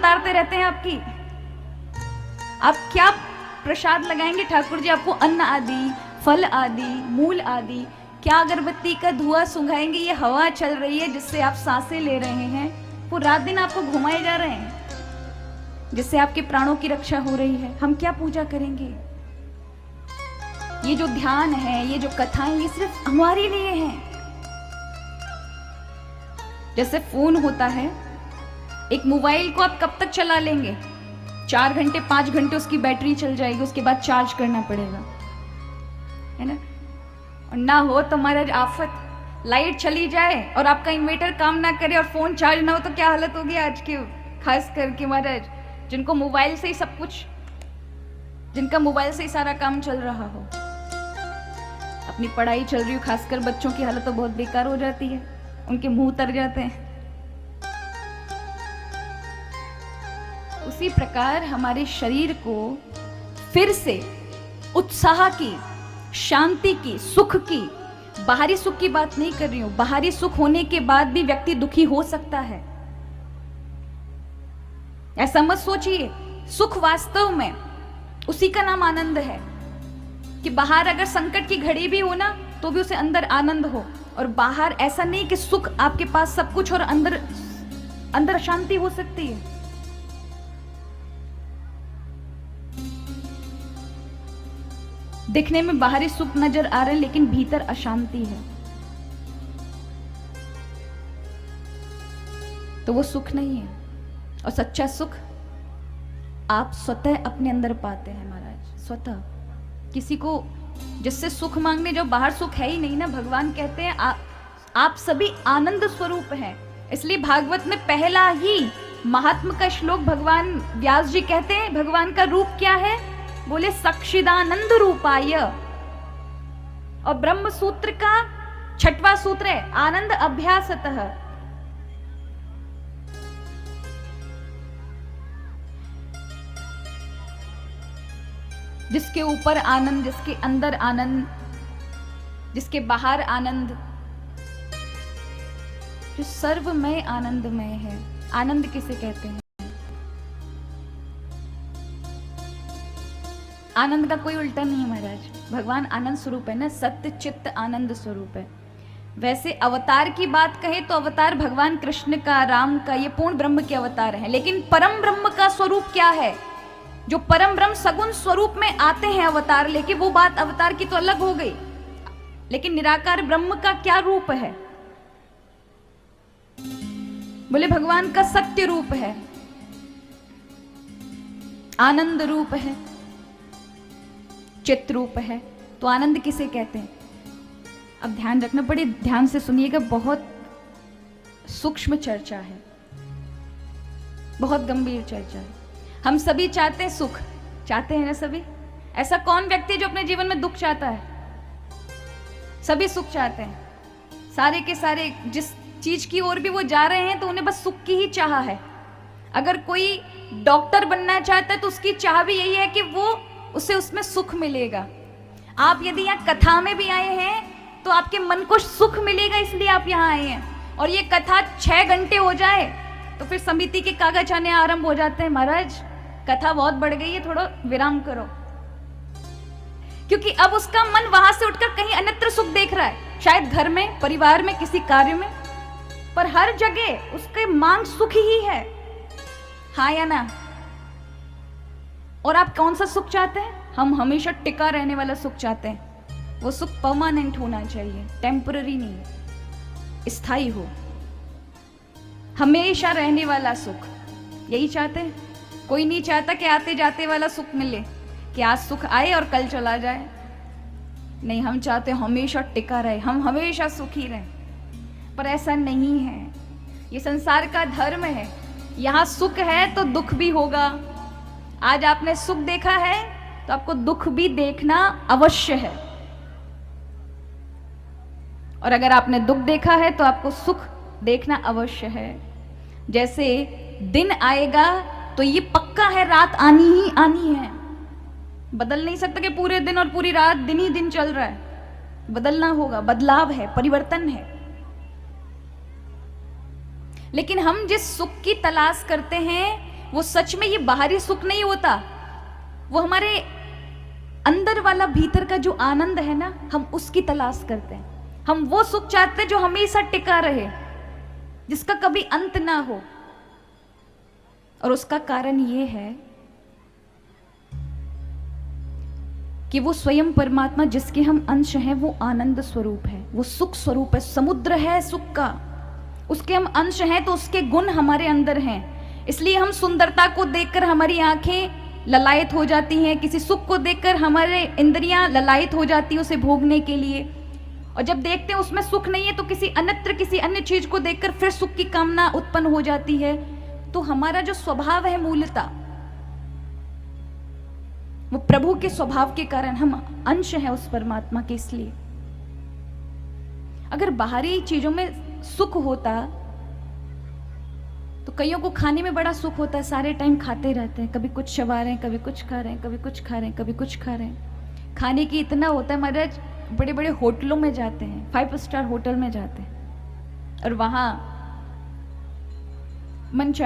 उतारते रहते हैं आपकी। आप क्या प्रसाद लगाएंगे ठाकुर जी? आपको अन्न आदि, फल आदि, मूल आदि, क्या अगरबत्ती का धुआं सुंघाएंगे? ये हवा चल रही है जिससे आप सांसें ले रहे हैं, वो रात दिन आपको घुमाए जा रहे हैं, जिससे आपके प्राणों की रक्षा हो रही है। हम क्या पूजा करेंगे? ये जो ध्यान है, ये जो कथाएं, ये सिर्फ हमारे लिए हैं। जैसे फोन होता है, एक मोबाइल को आप कब तक चला लेंगे? 4 घंटे 5 घंटे उसकी बैटरी चल जाएगी, उसके बाद चार्ज करना पड़ेगा, है ना? और ना हो तो महाराज आफत, लाइट चली जाए और आपका इन्वर्टर काम ना करे और फोन चार्ज ना हो तो क्या हालत होगी आज की, खास करके महाराज जिनको मोबाइल से ही सब कुछ, जिनका मोबाइल से ही सारा काम चल रहा हो, अपनी पढ़ाई चल रही हो, खासकर बच्चों की हालत तो बहुत बेकार हो जाती है, उनके मुंह तर जाते हैं। उसी प्रकार हमारे शरीर को फिर से उत्साह की, शांति की, सुख की, बाहरी सुख की बात नहीं कर रही हूं, बाहरी सुख होने के बाद भी व्यक्ति दुखी हो सकता है, ऐसा मत सोचिए। सुख वास्तव में उसी का नाम आनंद है कि बाहर अगर संकट की घड़ी भी हो ना तो भी उसे अंदर आनंद हो, और बाहर ऐसा नहीं कि सुख आपके पास सब कुछ और अंदर अंदर अशांति हो सकती है। दिखने में बाहरी सुख नजर आ रहे हैं लेकिन भीतर अशांति है, तो वो सुख नहीं है। और सच्चा सुख आप स्वतः अपने अंदर पाते हैं महाराज, स्वतः। किसी को जिससे सुख मांगने जो बाहर सुख है ही नहीं ना। भगवान कहते हैं आप सभी आनंद स्वरूप हैं। इसलिए भागवत में पहला ही महात्मा का श्लोक भगवान व्यास जी कहते हैं भगवान का रूप क्या है? बोले सक्षिदानंद रूपाय। और ब्रह्म सूत्र का 6वां सूत्र है आनंद अभ्यासतः। जिसके ऊपर आनंद, जिसके अंदर आनंद, जिसके बाहर आनंद, जो सर्वमय आनंदमय है। आनंद किसे कहते हैं? आनंद का कोई उल्टा नहीं महाराज। भगवान आनंद स्वरूप है ना, सत्य चित्त आनंद स्वरूप है। वैसे अवतार की बात कहें तो अवतार भगवान कृष्ण का, राम का, ये पूर्ण ब्रह्म के अवतार हैं। लेकिन परम ब्रह्म का स्वरूप क्या है? जो परम ब्रह्म सगुण स्वरूप में आते हैं अवतार लेके, वो बात अवतार की तो अलग हो गई। लेकिन निराकार ब्रह्म का क्या रूप है? बोले भगवान का सत्य रूप है, आनंद रूप है, चित्त रूप है। तो आनंद किसे कहते हैं? अब ध्यान रखना, बड़े ध्यान से सुनिएगा, बहुत सूक्ष्म चर्चा है, बहुत गंभीर चर्चा है। हम सभी चाहते हैं सुख, चाहते हैं ना सभी? ऐसा कौन व्यक्ति जो अपने जीवन में दुख चाहता है? सभी सुख चाहते हैं। सारे के सारे जिस चीज की ओर भी वो जा रहे हैं तो उन्हें बस सुख की ही चाह है। अगर कोई डॉक्टर बनना चाहता है तो उसकी चाह भी यही है कि वो उसे उसमें सुख मिलेगा। आप यदि यहाँ कथा में भी आए हैं तो आपके मन को सुख मिलेगा, इसलिए आप यहाँ आए हैं। और ये कथा 6 घंटे हो जाए तो फिर समिति के कागज आने आरंभ हो जाते हैं। महाराज कथा बहुत बढ़ गई है, थोड़ा विराम करो, क्योंकि अब उसका मन वहां से उठकर कहीं अन्यत्र सुख देख रहा है, शायद घर में, परिवार में, किसी कार्य में, पर हर जगह उसके मांग सुख ही है। हाँ या ना? और आप कौन सा सुख चाहते हैं? हम हमेशा टिका रहने वाला सुख चाहते हैं। वो सुख परमानेंट होना चाहिए, टेम्पररी नहीं, स्थायी हो, हमेशा रहने वाला सुख। यही चाहते हैं। कोई नहीं चाहता कि आते जाते वाला सुख मिले, कि आज सुख आए और कल चला जाए। नहीं, हम चाहते हैं हमेशा टिका रहे, हम हमेशा सुखी रहें। पर ऐसा नहीं है, ये संसार का धर्म है। यहाँ सुख है तो दुख भी होगा। आज आपने सुख देखा है तो आपको दुख भी देखना अवश्य है, और अगर आपने दुख देखा है तो आपको सुख देखना अवश्य है। जैसे दिन आएगा तो ये पक्का है, रात आनी ही आनी है। बदल नहीं सकता कि पूरे दिन और पूरी रात दिन ही दिन चल रहा है। बदलना होगा, बदलाव है, परिवर्तन है। लेकिन हम जिस सुख की तलाश करते हैं वो सच में ये बाहरी सुख नहीं होता, वो हमारे अंदर वाला भीतर का जो आनंद है ना, हम उसकी तलाश करते हैं। हम वो सुख चाहते हैं जो हमेशा टिका रहे, जिसका कभी अंत ना हो। और उसका कारण ये है कि वो स्वयं परमात्मा जिसके हम अंश हैं, वो आनंद स्वरूप है, वो सुख स्वरूप है, समुद्र है सुख का, उसके हम अंश हैं, तो उसके गुण हमारे अंदर हैं। इसलिए हम सुंदरता को देखकर हमारी आंखें ललायत हो जाती हैं, किसी सुख को देखकर हमारे इंद्रियां ललायत हो जाती हैं उसे भोगने के लिए। और जब देखते हैं उसमें सुख नहीं है, तो किसी अन्य चीज को देखकर फिर सुख की कामना उत्पन्न हो जाती है। तो हमारा जो स्वभाव है मूलतः, वो प्रभु के स्वभाव के कारण हम अंश हैं उस परमात्मा के। इसलिए अगर बाहरी चीजों में सुख होता तो कईयों को खाने में बड़ा सुख होता है, सारे टाइम खाते रहते हैं, कभी कुछ चबा रहे हैं, कभी कुछ खा रहे हैं, कभी कुछ खा रहे हैं, कभी कुछ खा रहे हैं। खाने की इतना होता है, महाराज बड़े बड़े होटलों में जाते हैं, 5 स्टार होटल में जाते हैं, और वहां मन चाहिए